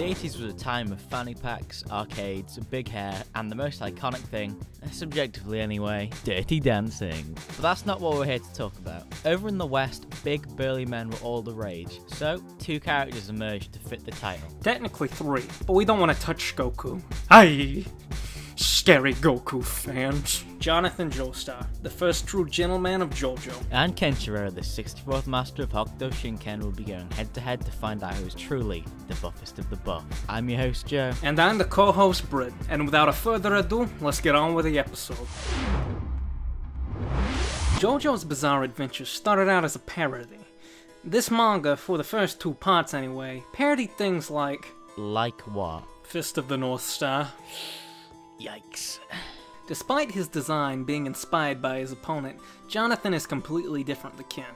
The 80s was a time of fanny packs, arcades, big hair, and the most iconic thing, subjectively anyway, dirty dancing. But that's not what we're here to talk about. Over in the West, big burly men were all the rage, so 2 characters emerged to fit the title. Technically 3, but we don't want to touch Goku. Aye! Scary Goku fans. Jonathan Joestar, the first true gentleman of Jojo. And Kenshiro, the 64th master of Hokuto Shinken, will be going head to head to find out who is truly the buffest of the buff. I'm your host Joe. And I'm the co-host Britt. And without a further ado, let's get on with the episode. JoJo's Bizarre Adventures started out as a parody. This manga, for the first 2 parts anyway, parodied things like... Like what? Fist of the North Star. Yikes. Despite his design being inspired by his opponent, Jonathan is completely different than Ken.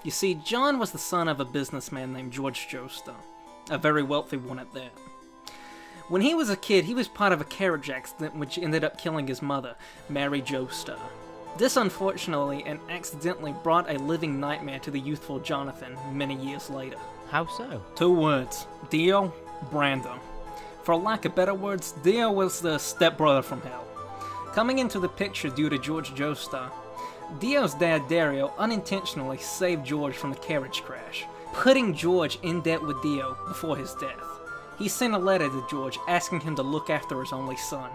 You see, John was the son of a businessman named George Joestar, a very wealthy one at that. When he was a kid, he was part of a carriage accident which ended up killing his mother, Mary Joestar. This unfortunately and accidentally brought a living nightmare to the youthful Jonathan many years later. How so? 2 words: Dio, Brando. For lack of better words, Dio was the stepbrother from hell. Coming into the picture due to George Joestar, Dio's dad Dario unintentionally saved George from the carriage crash, putting George in debt with Dio before his death. He sent a letter to George asking him to look after his only son.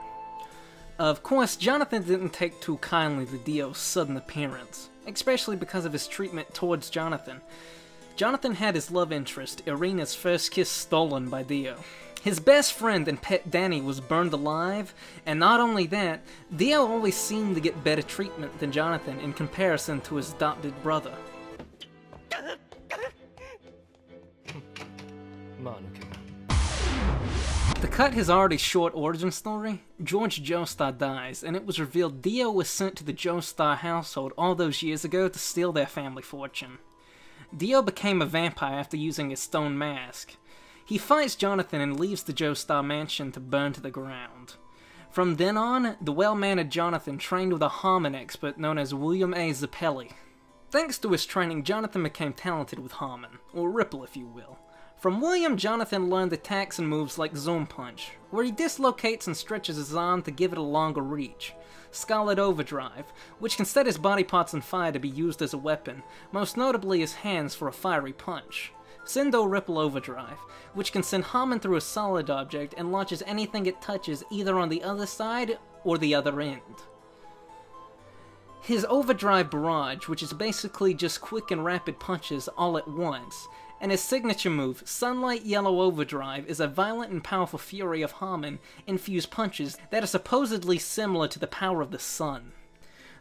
Of course, Jonathan didn't take too kindly to Dio's sudden appearance, especially because of his treatment towards Jonathan. Jonathan had his love interest, Irina's first kiss, stolen by Dio. His best friend and pet Danny was burned alive, and not only that, Dio always seemed to get better treatment than Jonathan in comparison to his adopted brother. To cut his already short origin story, George Joestar dies, and it was revealed Dio was sent to the Joestar household all those years ago to steal their family fortune. Dio became a vampire after using his stone mask. He fights Jonathan and leaves the Joestar mansion to burn to the ground. From then on, the well-mannered Jonathan trained with a Harmon expert known as William A. Zappelli. Thanks to his training, Jonathan became talented with Harmon, or Ripple if you will. From William, Jonathan learned attacks and moves like Zone Punch, where he dislocates and stretches his arm to give it a longer reach. Scarlet Overdrive, which can set his body parts on fire to be used as a weapon, most notably his hands for a fiery punch. Sendo Ripple Overdrive, which can send Harmon through a solid object and launches anything it touches either on the other side or the other end. His Overdrive Barrage, which is basically just quick and rapid punches all at once, and his signature move, Sunlight Yellow Overdrive, is a violent and powerful fury of Harmon-infused punches that are supposedly similar to the power of the sun.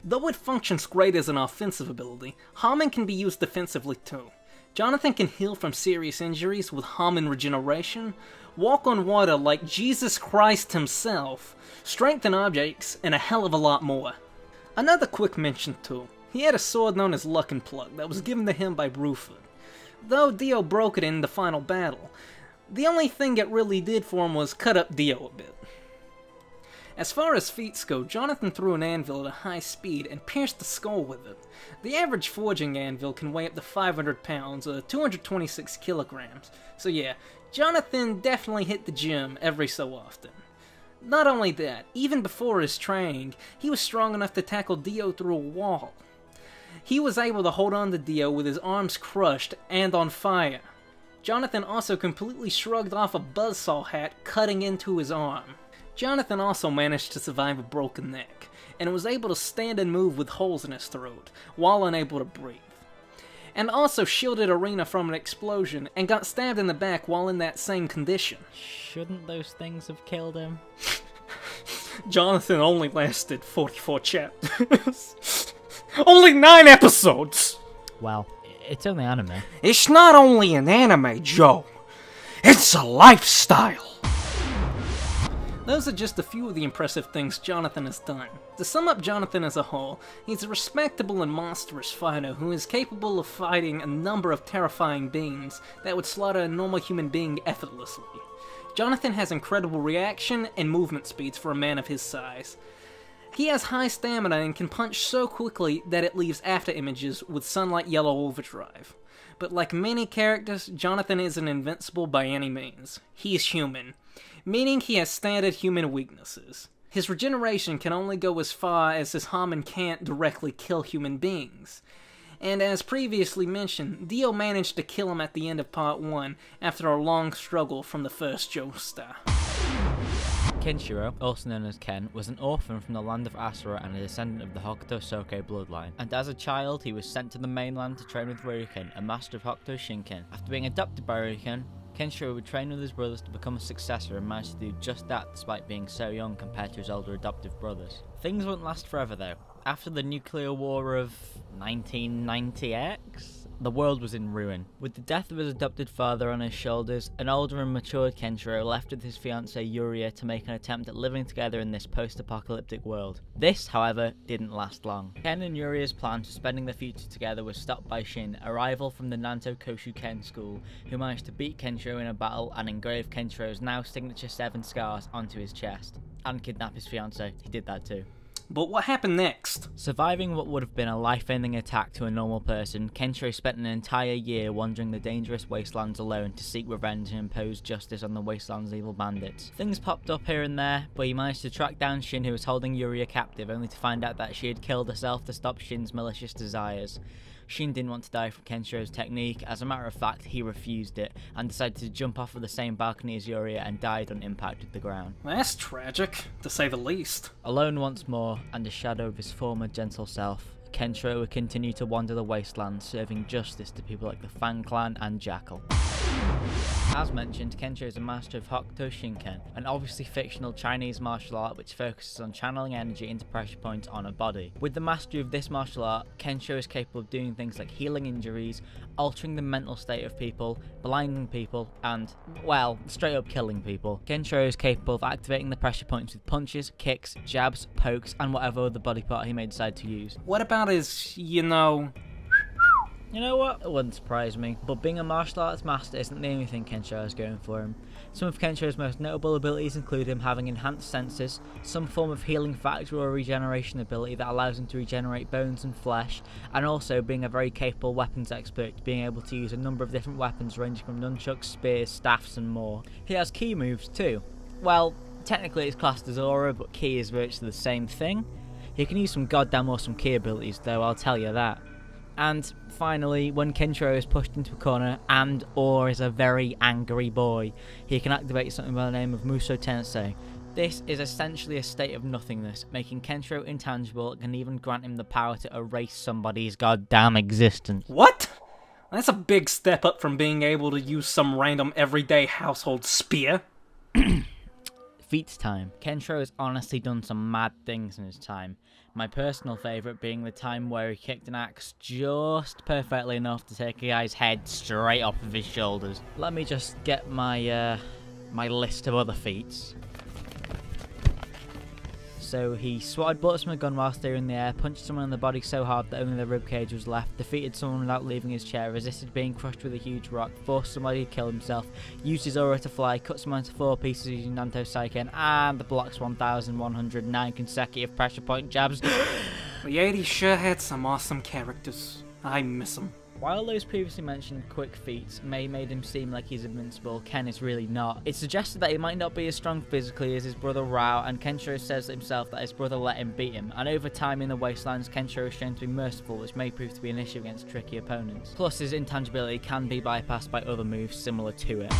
Though it functions great as an offensive ability, Harmon can be used defensively too. Jonathan can heal from serious injuries with Harmon Regeneration, walk on water like Jesus Christ himself, strengthen objects, and a hell of a lot more. Another quick mention too, he had a sword known as Luck and Plug that was given to him by Bruford. Though Dio broke it in the final battle, the only thing it really did for him was cut up Dio a bit. As far as feats go, Jonathan threw an anvil at a high speed and pierced the skull with it. The average forging anvil can weigh up to 500 pounds, or 226 kilograms. So yeah, Jonathan definitely hit the gym every so often. Not only that, even before his training, he was strong enough to tackle Dio through a wall. He was able to hold on to Dio with his arms crushed and on fire. Jonathan also completely shrugged off a buzzsaw hat cutting into his arm. Jonathan also managed to survive a broken neck, and was able to stand and move with holes in his throat, while unable to breathe. And also shielded Irina from an explosion, and got stabbed in the back while in that same condition. Shouldn't those things have killed him? Jonathan only lasted 44 chapters. Only 9 episodes! Well, it's only anime. It's not only an anime, Joe. It's a lifestyle! Those are just a few of the impressive things Jonathan has done. To sum up Jonathan as a whole, he's a respectable and monstrous fighter who is capable of fighting a number of terrifying beings that would slaughter a normal human being effortlessly. Jonathan has incredible reaction and movement speeds for a man of his size. He has high stamina and can punch so quickly that it leaves after images with Sunlight Yellow overdrive. But like many characters, Jonathan isn't invincible by any means. He's human, meaning he has standard human weaknesses. His regeneration can only go as far as his Hamen can't directly kill human beings. And as previously mentioned, Dio managed to kill him at the end of Part 1 after a long struggle from the first Joestar. Kenshiro, also known as Ken, was an orphan from the land of Asura and a descendant of the Hokuto Soke bloodline. And as a child, he was sent to the mainland to train with Ryuken, a master of Hokuto Shinken. After being adopted by Ryuken, Kenshiro would train with his brothers to become a successor and managed to do just that despite being so young compared to his older adoptive brothers. Things wouldn't last forever though. After the nuclear war of 1990X, the world was in ruin. With the death of his adopted father on his shoulders, an older and matured Kenshiro left with his fiancée Yuria to make an attempt at living together in this post-apocalyptic world. This, however, didn't last long. Ken and Yuria's plan for spending the future together was stopped by Shin, a rival from the Nanto Koshu Ken school, who managed to beat Kenshiro in a battle and engrave Kenshiro's now signature 7 scars onto his chest. And kidnap his fiancée. He did that too. But what happened next? Surviving what would have been a life-ending attack to a normal person, Kenshiro spent an entire year wandering the dangerous wastelands alone to seek revenge and impose justice on the wasteland's evil bandits. Things popped up here and there, but he managed to track down Shin, who was holding Yuria captive, only to find out that she had killed herself to stop Shin's malicious desires. Shin didn't want to die from Kenshiro's technique. As a matter of fact, he refused it, and decided to jump off of the same balcony as Yuria and died on impact with the ground. That's tragic, to say the least. Alone once more, and a shadow of his former gentle self, Kenshiro would continue to wander the wasteland, serving justice to people like the Fang Clan and Jackal. As mentioned, Kenshiro is a master of Hokuto Shinken, an obviously fictional Chinese martial art which focuses on channeling energy into pressure points on a body. With the mastery of this martial art, Kenshiro is capable of doing things like healing injuries, altering the mental state of people, blinding people, and, well, straight up killing people. Kenshiro is capable of activating the pressure points with punches, kicks, jabs, pokes, and whatever other body part he may decide to use. What about his, you know what? It wouldn't surprise me. But being a martial arts master isn't the only thing Kenshiro has going for him. Some of Kenshiro's most notable abilities include him having enhanced senses, some form of healing factor or regeneration ability that allows him to regenerate bones and flesh, and also being a very capable weapons expert, being able to use a number of different weapons ranging from nunchucks, spears, staffs and more. He has ki moves too. Well, technically it's classed as aura, but ki is virtually the same thing. He can use some goddamn awesome ki abilities though, I'll tell you that. And finally, when Kenshiro is pushed into a corner and or is a very angry boy, he can activate something by the name of Muso Tensei. This is essentially a state of nothingness, making Kenshiro intangible and can even grant him the power to erase somebody's goddamn existence. What? That's a big step up from being able to use some random everyday household spear. Feats time. Kenshiro has honestly done some mad things in his time. My personal favourite being the time where he kicked an axe just perfectly enough to take a guy's head straight off of his shoulders. Let me just get my my list of other feats. So he swatted bullets from a gun while still in the air, punched someone in the body so hard that only the ribcage was left, defeated someone without leaving his chair, resisted being crushed with a huge rock, forced somebody to kill himself, used his aura to fly, cut someone into 4 pieces using Nanto Saiken, and blocks 1,109 consecutive pressure point jabs. The 80s sure had some awesome characters. I miss them. While those previously mentioned quick feats may made him seem like he's invincible, Ken is really not. It suggested that he might not be as strong physically as his brother Rao, and Kenshiro says himself that his brother let him beat him, and over time in the wastelands Kenshiro is shown to be merciful, which may prove to be an issue against tricky opponents. Plus his intangibility can be bypassed by other moves similar to it.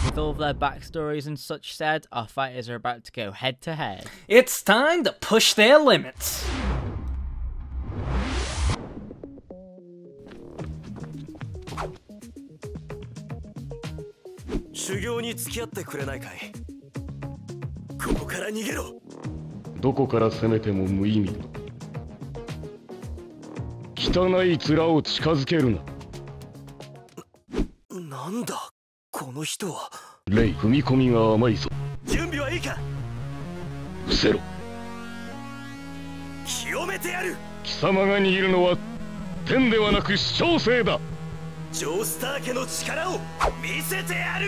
With all of their backstories and such said, our fighters are about to go head to head. It's time to push their limits!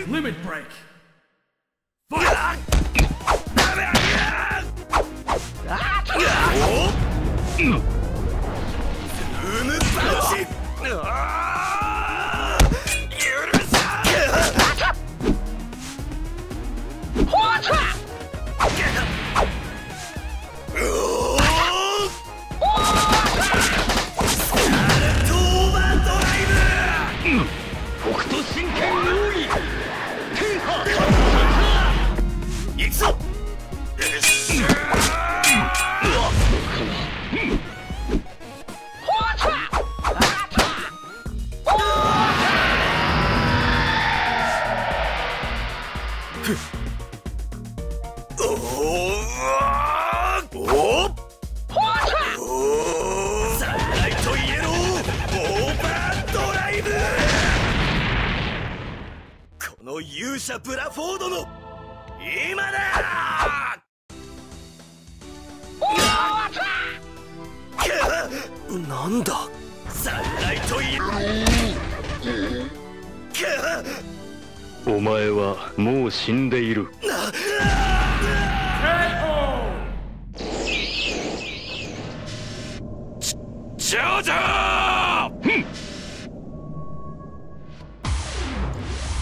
Limit break.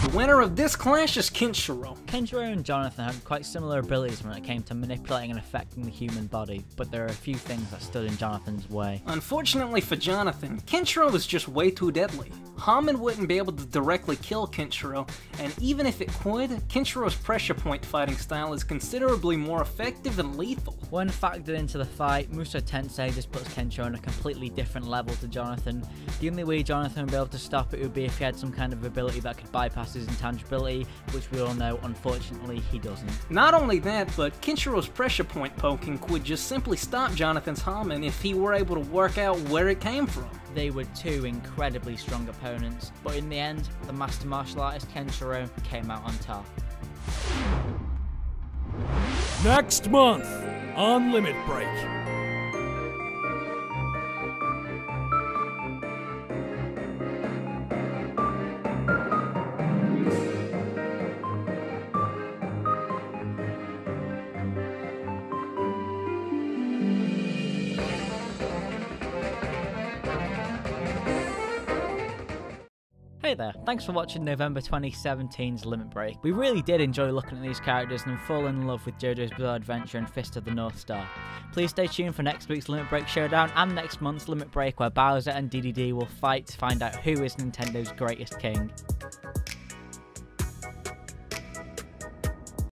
The winner of this clash is Kenshiro. Kenshiro and Jonathan had quite similar abilities when it came to manipulating and affecting the human body, but there are a few things that stood in Jonathan's way. Unfortunately for Jonathan, Kenshiro was just way too deadly. Haman wouldn't be able to directly kill Kenshiro, and even if it could, Kenshiro's pressure point fighting style is considerably more effective and lethal. When factored into the fight, Muso Tensei just puts Kenshiro on a completely different level to Jonathan. The only way Jonathan would be able to stop it would be if he had some kind of ability that could bypass his intangibility, which we all know, unfortunately, he doesn't. Not only that, but Kenshiro's pressure point poking would just simply stop Jonathan's Haman if he were able to work out where it came from. They were two incredibly strong opponents, but in the end, the master martial artist Kenshiro came out on top. Next month on Limit Break. Hey there, thanks for watching November 2017's Limit Break. We really did enjoy looking at these characters and fall in love with Jojo's Bizarre Adventure and Fist of the North Star. Please stay tuned for next week's Limit Break Showdown and next month's Limit Break, where Bowser and DDD will fight to find out who is Nintendo's greatest king.